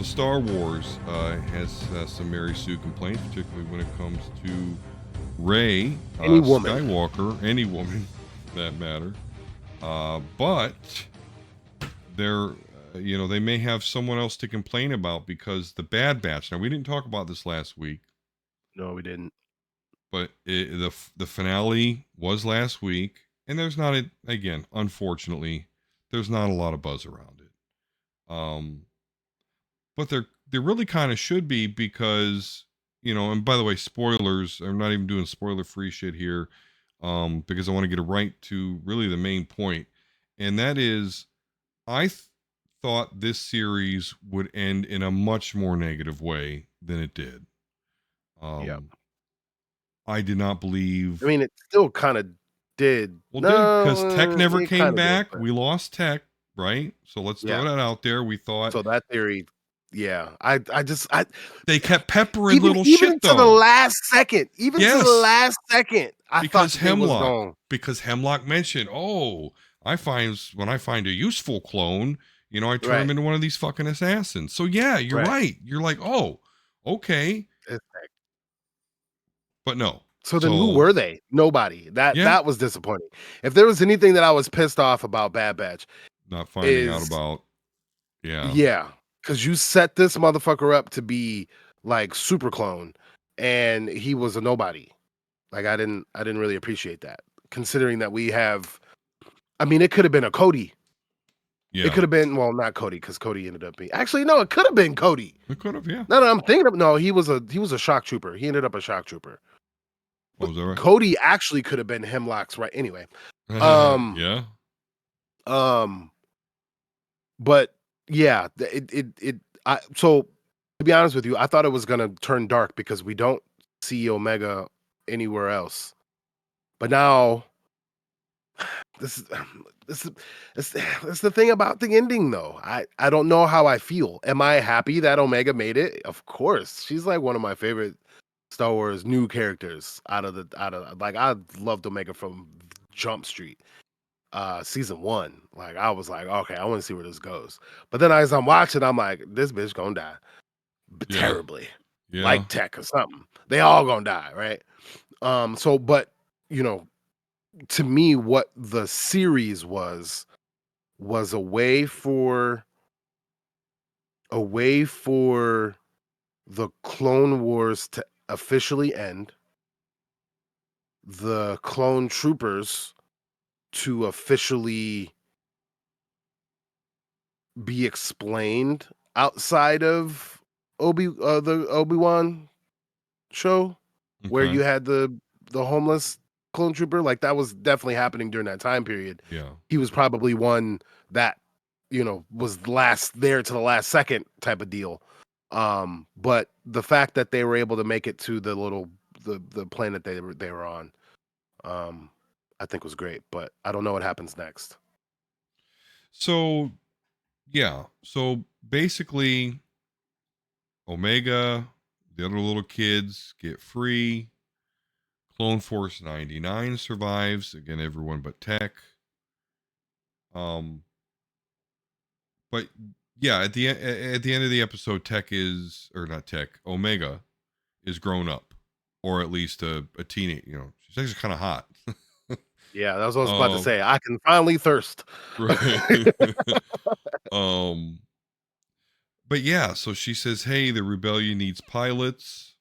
So Star Wars has some Mary Sue complaints, particularly when it comes to Rey Any woman. Skywalker, any woman for that matter. But they're, they may have someone else to complain about because the Bad Batch. Now we didn't talk about this last week, No, we didn't. but the finale was last week, and there's not again, unfortunately, there's not a lot of buzz around it. But there really kind of should be because and by the way, spoilers. I'm not even doing spoiler free shit here, because I want to get it right to really the main point, and that is, I thought this series would end in a much more negative way than it did. Yeah. I did not I believe. mean, it still kind of did. Well, did because Tech No, never it came kind of did, back. but We lost Tech, right? So let's throw yeah. that out there. We thought So that theory, yeah. I they kept peppering even little even shit to the though. last second, Yes, I thought because that they was gone. Hemlock mentioned, oh, when I find a useful clone, I turn him Right. into one of these fucking assassins. So yeah, you're Right. right. You're like, oh, okay, It's but no. So then who So were they? Nobody. That yeah, that was disappointing. If there was anything that I was pissed off about Bad Batch not finding out is about, yeah, yeah, because you set this motherfucker up to be like super clone and he was a nobody. Like I didn't really appreciate that. Considering that we have I mean it could have been a Cody. It yeah, could have been well not Cody because Cody ended up being actually no, it could have been Cody. it could have, yeah. No, I'm thinking of no, he was a shock trooper. He ended up a shock trooper. Oh, But was that right? Cody actually could have been Hemlock's right anyway. Um Yeah, Um, but yeah, so to be honest with you, I thought it was gonna turn dark because we don't see Omega anywhere else. But now this is this is that's the thing about the ending though. I don't know how I feel. Am I happy that Omega made it? Of course. She's like one of my favorite Star Wars new characters out of like I loved Omega from Jump Street. Season 1. Like I was like, okay, I want to see where this goes. But then as I'm watching, I'm like, this bitch gonna die yeah, terribly, yeah. like Tech or something. They all gonna die, right? So, but you know, to me, what the series was a way for the Clone Wars to officially end, the clone troopers to officially be explained outside of the Obi-Wan show where Okay, you had the homeless clone trooper. Like that was definitely happening during that time period. yeah. He was probably one that was last there to the last second type of deal. But the fact that they were able to make it to the planet they were on, um I think was great, but I don't know what happens next. So yeah, so basically, Omega, the other little kids get free. Clone Force 99 survives. Again, everyone but Tech. Um, but yeah, at the end of the episode, Tech is, or not Tech, Omega is grown up, or at least a teenage. She's actually kind of hot. Yeah, that's what I was about to um, say. I can finally thirst. right. um, but yeah, so she says, "Hey, the rebellion needs pilots.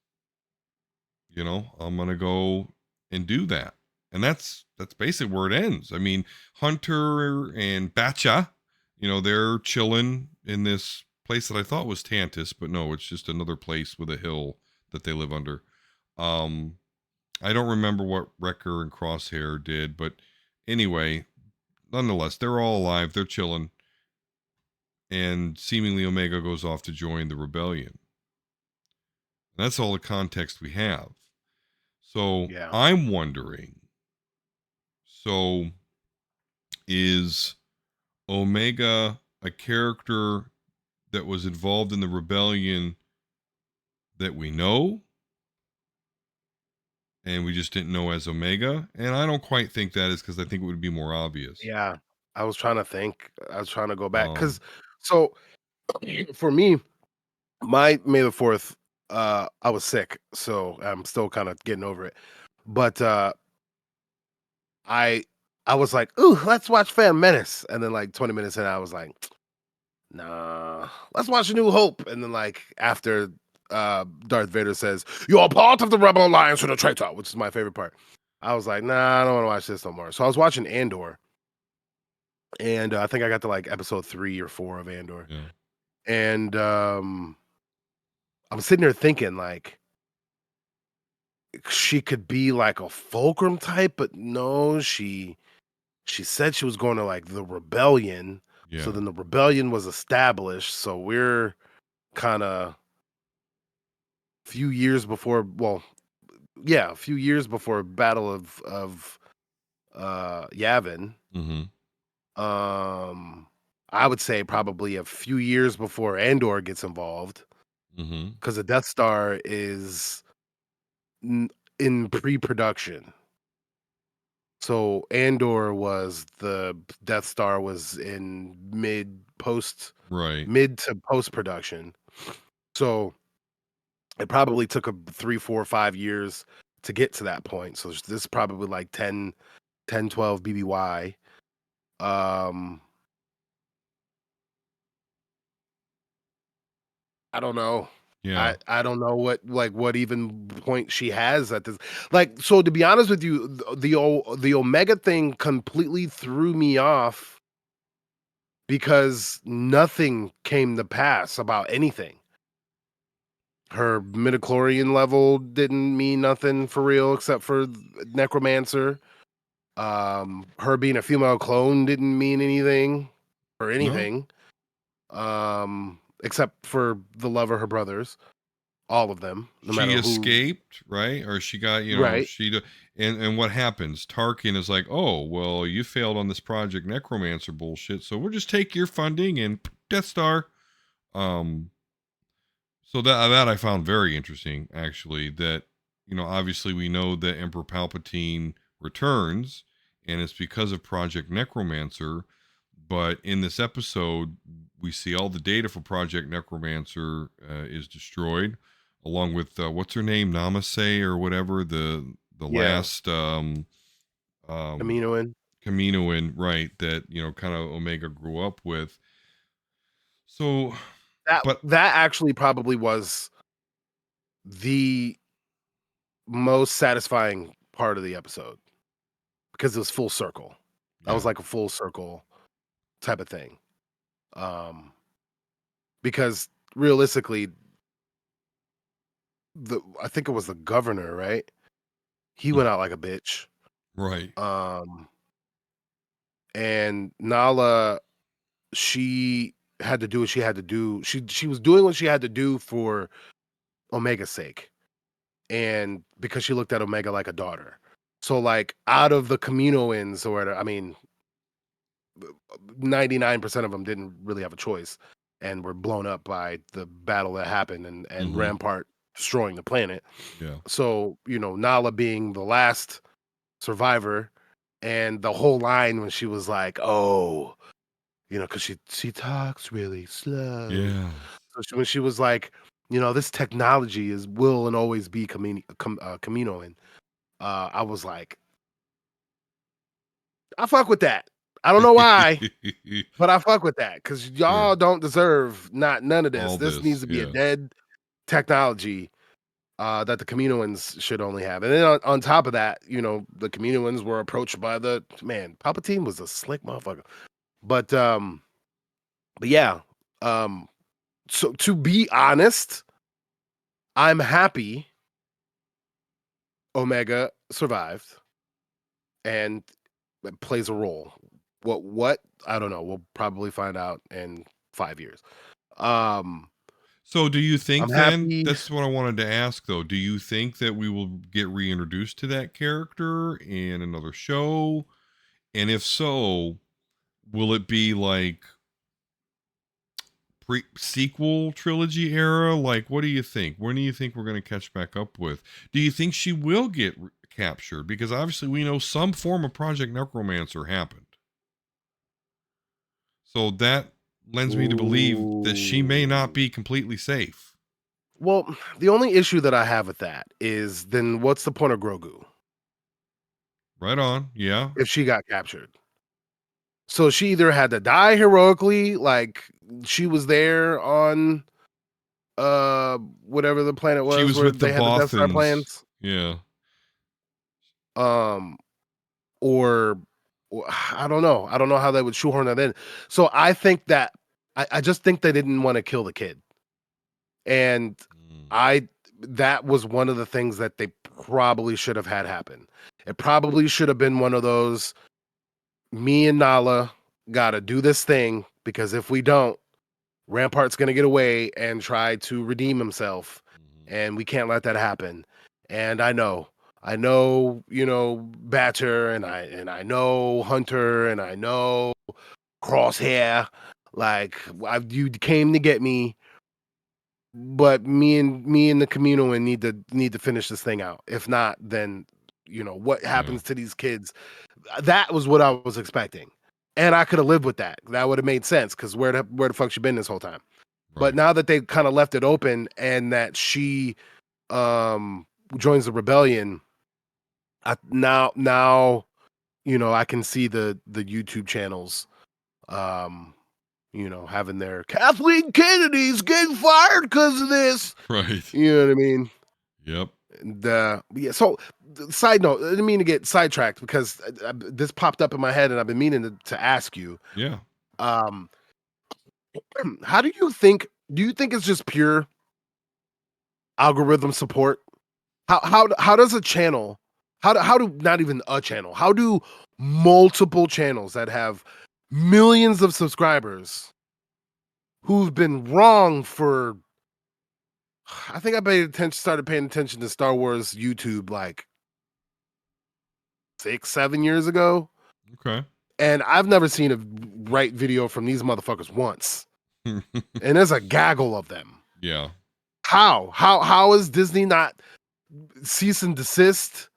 I'm gonna go and do that." And that's basically where it ends. I mean, Hunter and Batcha, they're chilling in this place that I thought was Tantus, but no, it's just another place with a hill that they live under. Um, I don't remember what Wrecker and Crosshair did, but anyway, nonetheless, they're all alive, they're chilling, and seemingly Omega goes off to join the rebellion. That's all the context we have. So Yeah. I'm wondering, so is Omega a character that was involved in the rebellion that we know and we just didn't know as Omega? And I don't quite think that is, because I think it would be more obvious. Yeah. I was trying to think. I was trying to go back Um, because so for me, My May the 4th, I was sick, so I'm still kind of getting over it. But I I was like, "Ooh, let's watch Phantom Menace," and then like 20 minutes in, I was like, "Nah, let's watch A New Hope." And then like after Darth Vader says, "You are part of the Rebel Alliance and a traitor," which is my favorite part. I was like, "Nah, I don't want to watch this no more." So I was watching Andor, and I think I got to like episode 3 or 4 of Andor, Yeah. and I'm sitting there thinking like she could be like a fulcrum type, but no, she said she was going to like the rebellion. So Yeah. then the rebellion was established. So we're kind of few years before, well, yeah, a few years before Battle of Yavin. Mm-hmm. Um I would say probably a few years before Andor gets involved Mm-hmm. because the Death Star is in pre-production. So Andor was the Death Star was in Right. mid to post production. So it probably took a 3, 4, 5 years to get to that point. So this is probably like 12 BBY. Um I don't know. Yeah. I don't know what even point she has at this. Like, so to be honest with you, the Omega thing completely threw me off because nothing came to pass about anything. Her midichlorian level didn't mean nothing for real except for necromancer. Her being a female clone didn't mean anything or No. anything. Except for the love of her brothers, all of them, no She matter who. escaped, right? Or she got, Right. and what happens? Tarkin is like, "Oh, well, you failed on this Project Necromancer bullshit, so we'll just take your funding and Death Star." Um, so that I found very interesting, actually. That obviously we know that Emperor Palpatine returns, and it's because of Project Necromancer. But in this episode, we see all the data for Project Necromancer is destroyed, along with what's her name, Namaste or whatever, the Yeah. last um, Kaminoan. Kaminoan, right? That kind of Omega grew up with. So, That but that actually probably was the most satisfying part of the episode because it was full circle. That yeah, was like a full circle type of thing. Um, because realistically, I think it was the governor, right? He mm, went out like a bitch. right, Um, and Nala, she had to do what she had to do. She was doing what she had to do for Omega's sake, and because she looked at Omega like a daughter. So, like, out of the Kaminoans or whatever, I mean, 99% of them didn't really have a choice and were blown up by the battle that happened and mm-hmm, Rampart destroying the planet. yeah, So, Nala being the last survivor and the whole line when she was like, "Oh," because she talks really slow. yeah. So when she was like, "This technology will and always be Camino," and I was like, I fuck with that. I don't know why, but I fuck with that because Sure, y'all don't deserve none of this. all This needs this, to be a yeah, dead technology that the Kaminoans should only have. And then on top of that, the Kaminoans were approached by the man. Palpatine was a slick motherfucker. But yeah. Um, so to be honest, I'm happy Omega survived and plays a role. What? I don't know. We'll probably find out in 5 years. Um, So, do you I'm think then? happy. That's what I wanted to ask, though. Do you think that we will get reintroduced to that character in another show? And if so, will it be like sequel trilogy era? Like, what do you think? When do you think we're going to catch back up with? Do you think she will get captured? Because obviously, we know some form of Project Necromancer happened. So that lends me to believe that she may not Ooh. be completely safe. Well, the only issue that I have with that is then what's the point of Grogu Right on. Yeah. if she got captured? So she either had to die heroically, like she was there on whatever the planet She was was where with the they had the Death Star Bothans. plans, Yeah. um, or, or I don't know. I don't know how they would shoehorn that in. So I think that I just think they didn't want to kill the kid, and Mm. I that was one of the things that they probably should have had happen. It probably should have been one of those me and Nala got to do this thing because if we don't, Rampart's going to get away and try to redeem himself, Mhm. and we can't let that happen. And I know, you know, Batter, and I know Hunter, and I know Crosshair. Like you came to get me, but me and the Caminoan need to finish this thing out. If not, then what Yeah. happens to these kids? That was what I was expecting, and I could have lived with that. That would have made sense because where the fuck she been this whole time? But Right. now that they kind of left it open and that she um joins the rebellion, now I can see the YouTube channels um having their Kathleen Kennedy's getting fired because of this. Right. You know what I mean? Yep. And yeah, so side note, I didn't mean to get sidetracked because this popped up in my head and I've been meaning to ask you. Yeah. Um how do you think it's just pure algorithm support? How does a channel how do not even a channel, how do multiple channels that have millions of subscribers who've been wrong for I think started paying attention to Star Wars YouTube like 6, 7 years ago, Okay. and I've never seen a right video from these motherfuckers once, and there's a gaggle of them. Yeah. How is Disney not cease and desist?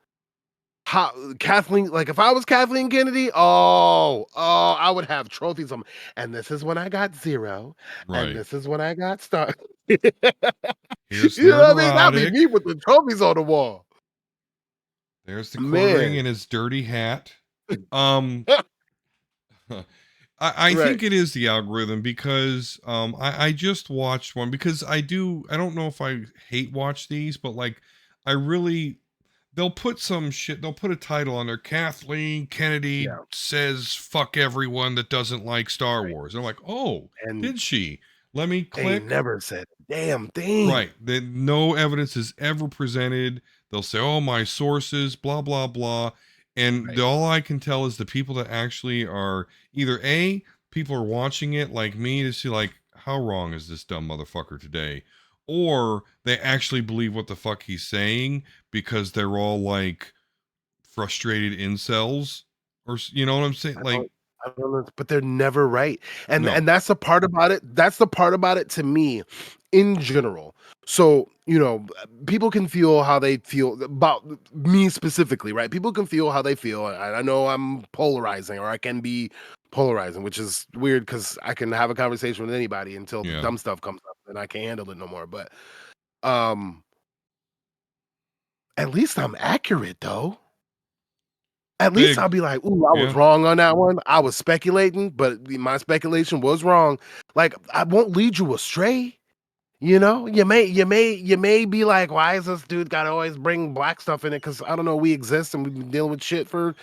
How Kathleen, like if I was Kathleen Kennedy, I would have trophies on. And this is when I got zero, and Right. this is when I got star. You Here's know Nerd what I mean? That'd be Erotic. me with the trophies on the wall. There's the quartering Man. in his dirty hat. Um, I Right. think it is the algorithm because I just watched one because I don't know if I hate watch these, but like I really they'll put some shit, they'll put a title on there. Kathleen Kennedy Yeah. says fuck everyone that doesn't like Star Right. Wars. And I'm like, oh, And did she? Let me they click. never said a damn thing. Right. That no evidence is ever presented. They'll say, oh, my sources, blah, blah, blah. And Right. all I can tell is the people that actually are either A, people are watching it like me to see, like, how wrong is this dumb motherfucker today? Or they actually believe what the fuck he's saying because they're all like frustrated incels. Or, you know what I'm saying? I Like, don't I don't know, but they're never right. And no. and that's the part about it. That's the part about it to me in general. So, people can feel how they feel about me specifically, right? People can feel how they feel. I know I'm polarizing or I can be polarizing, which is weird because I can have a conversation with anybody until the Yeah. dumb stuff comes up and I can't handle it no more. But um at least I'm accurate though. At least I'll Big. be like, "Ooh, I was Yeah. wrong on that one. I was speculating, but my speculation was wrong." Like, I won't lead you astray, you know? You may be like, "Why is this dude gotta always bring black stuff in it?" Because I don't know, we exist and we've been dealing with shit for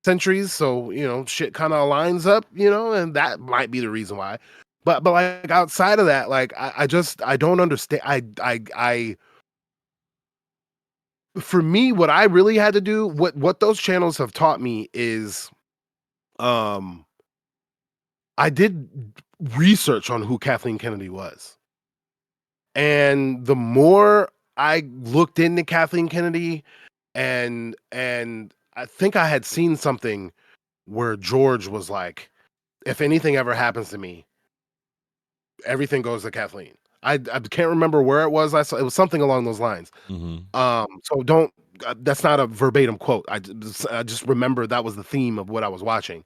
centuries, so, shit kinda aligns up, and that might be the reason why. But, like, outside of that, like, I don't understand. I for me, what I really had to do, what those channels have taught me is, um I did research on who Kathleen Kennedy was. And the more I looked into Kathleen Kennedy and I think I had seen something where George was like, if anything ever happens to me, everything goes to Kathleen. I can't remember where it was. I saw it was something along those lines. Mm-hmm. So that's not a verbatim quote. I just remember that was the theme of what I was watching.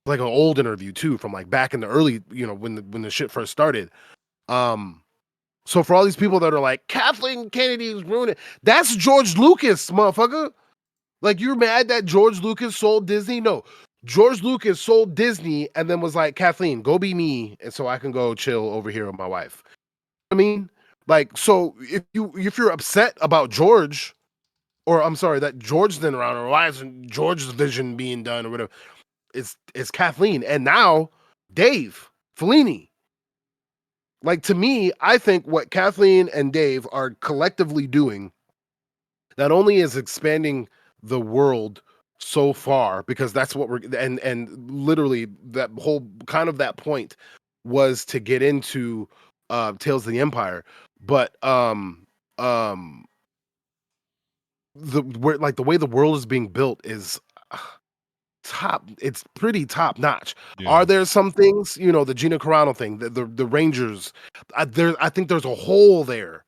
like an old interview too, from like back in the early, when the shit first started. So for all these people that are like Kathleen Kennedy's ruining, that's George Lucas, motherfucker. Like, you're mad that George Lucas sold Disney? No. George Lucas sold Disney and then was like, Kathleen, go be me, and so I can go chill over here with my wife. I mean, like, so if you're upset about George, or I'm sorry, that George then around, or why isn't George's vision being done or whatever, it's Kathleen. And now Dave Fellini. Like, to me, I think what Kathleen and Dave are collectively doing not only is expanding the world so far, because that's what we're, and literally that whole kind of that point was to get into Tales of the Empire, but um the where like the way the world is being built is it's pretty top notch. Are Yeah. there some things, the Gina Carano thing, the Rangers, I think there's a hole there.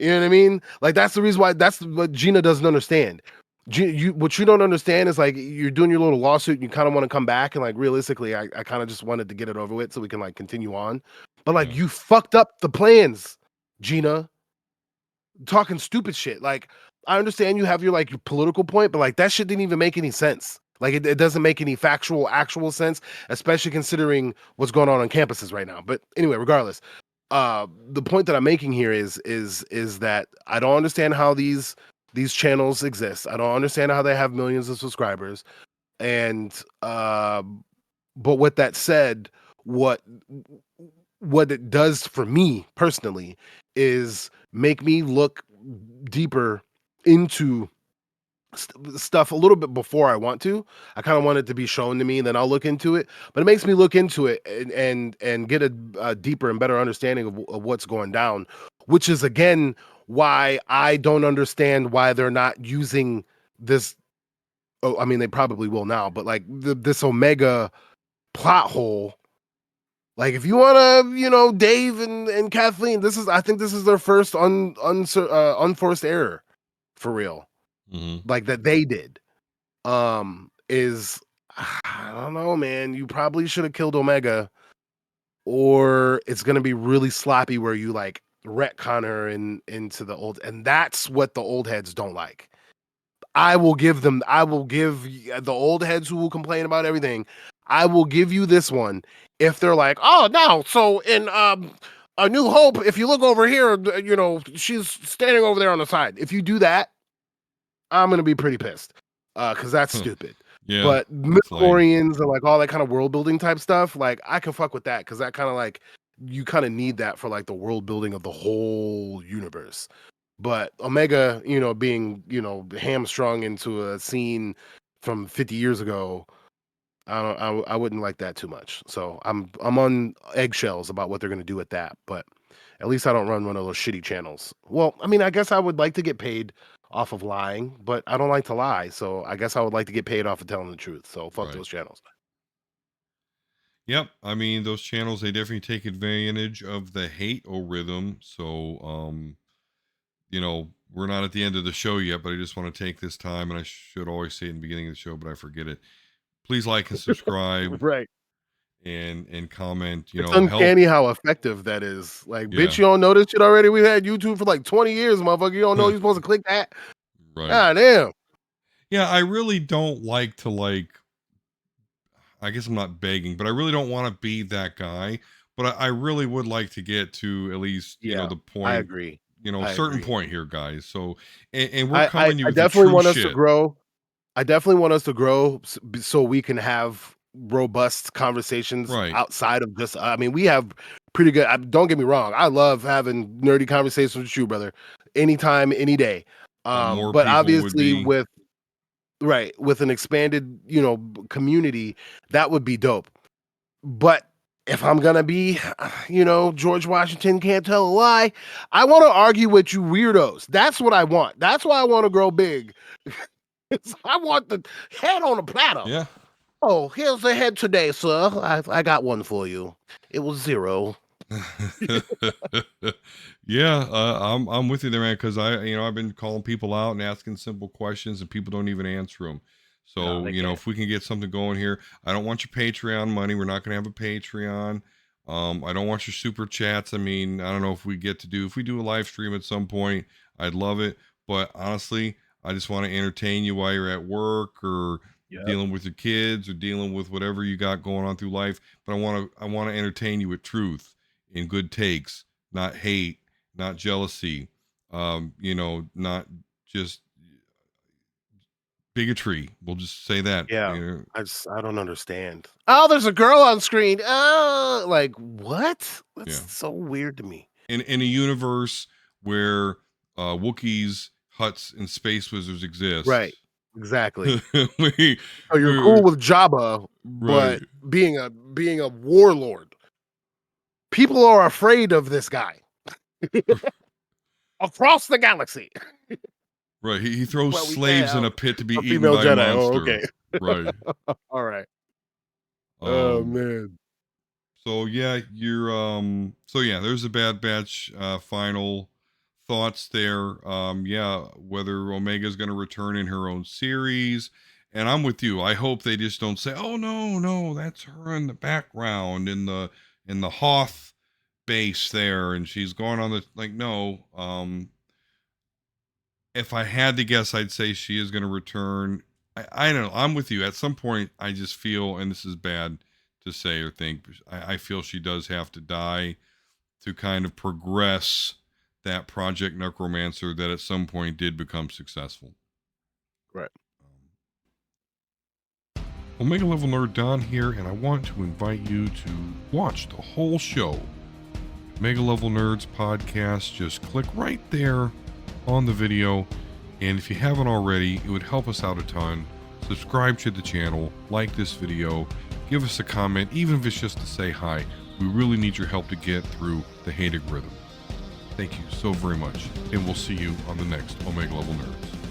You know what I mean? Like, that's the reason why, that's what Gina doesn't understand. What you don't understand is, like, you're doing your little lawsuit and you kind of want to come back, and like realistically, I kind of just wanted to get it over with so we can like continue on. But like, Yeah. you fucked up the plans, Gina, talking stupid shit. Like, I understand you have your political point, but like that shit didn't even make any sense. Like, it doesn't make any actual sense, especially considering what's going on campuses right now. But anyway, regardless, the point that I'm making here is that I don't understand how these channels exist. I don't understand how they have millions of subscribers. And but with that said, what what it does for me personally is make me look deeper into stuff a little bit before I want to. I kind of want it to be shown to me, and then I'll look into it. But it makes me look into it and get a deeper and better understanding of what's going down, which is again why I don't understand why they're not using this. Oh, I mean, they probably will now, but like this Omega plot hole. Like, if you want to, Dave and Kathleen, I think this is their first unforced error for real, Hmm. like that they did. Is I don't know, man. You probably should have killed Omega, or it's gonna be really sloppy where you like retcon her into the old, and that's what the old heads don't like. I will give the old heads who will complain about everything. I will give you this one if they're like, oh no, so in A New Hope, if you look over here, she's standing over there on the side. If you do that, I'm gonna be pretty pissed. Because that's stupid. Yeah. But That's lame. midichlorians and like all that kind of world building type stuff, like I can fuck with that because that kind of like you kind of need that for like the world building of the whole universe. But Omega, being, hamstrung into a scene from 50 years ago, I wouldn't like that too much. So I'm on eggshells about what they're gonna do with that. But at least I don't run one of those shitty channels. Well, I mean, I guess I would like to get paid off of lying, but I don't like to lie. So I guess I would like to get paid off of telling the truth. So fuck Right. those channels. Yep. I mean, those channels, they definitely take advantage of the hate rhythm. So, we're not at the end of the show yet, but I just want to take this time, and I should always say it in the beginning of the show, but I forget it. Please like and subscribe Right. and comment, It's help. uncanny how effective that is. Like, bitch, Yeah. you don't know this shit already? We've had YouTube for like 20 years, motherfucker. You don't know you're supposed to click that? Right. God damn. Yeah, I really don't like to I guess I'm not begging, but I really don't want to be that guy. But I really would like to get to at least, Yeah, the I point, agree. a I certain agree. point here, guys. So, and we're I coming to you I with the definitely true want us to shit. grow. I definitely want us to grow so we can have robust conversations Right. outside of just. I mean, we have pretty good. Don't get me wrong. I love having nerdy conversations with you, brother. Anytime, any day. But more But people would obviously, be, with an expanded, community, that would be dope. But if I'm gonna be, George Washington can't tell a lie, I want to argue with you weirdos. That's what I want. That's why I want to grow big. I want the head on a platter. yeah. Oh, here's the head today, sir. I got one for you. It was zero. Yeah, I'm with you there, man. Because I've been calling people out and asking simple questions, and people don't even answer them. So, they you know, can't. if we can get something going here, I don't want your Patreon money. We're not going to have a Patreon. I don't want your super chats. I mean, I don't know if we do a live stream at some point, I'd love it. But honestly, I just want to entertain you while you're at work or Yep. dealing with your kids or dealing with whatever you got going on through life. But I want to entertain you with truth and good takes, not hate, not jealousy, you know, not just bigotry. We'll just say that. Yeah. You know, I don't understand. Oh, there's a girl on screen. Oh, like what? That's yeah. so weird to me. In a universe where Wookiees, Huts, and Space Wizards Right. exist, Exactly. we, So you're cool we with Jabba, right, but being a warlord, people are afraid of this guy across the galaxy. right. He throws Well, we can't slaves in have a pit to be a eaten female by a Jedi. Oh, monster. okay. Right. All right. Oh Um. man. So yeah, so yeah, there's a Bad Batch final thoughts there. Yeah, whether Omega's going to return in her own series, and I'm with you. I hope they just don't say, "Oh no, that's her in the background in the Hoth base there, and she's going on the like." No, if I had to guess, I'd say she is going to return. I don't know. I'm with you. At some point, I just feel, and this is bad to say or think, but I feel she does have to die to kind of progress that Project Necromancer that at some point did become successful. Right. Omega Level Nerd Don here, and I want to invite you to watch the whole show. Mega Level Nerds podcast. Just click right there on the video, and if you haven't already, it would help us out a ton. Subscribe to the channel, like this video, give us a comment, even if it's just to say hi. We really need your help to get through the hated rhythm. Thank you so very much, and we'll see you on the next Omega Level Nerds.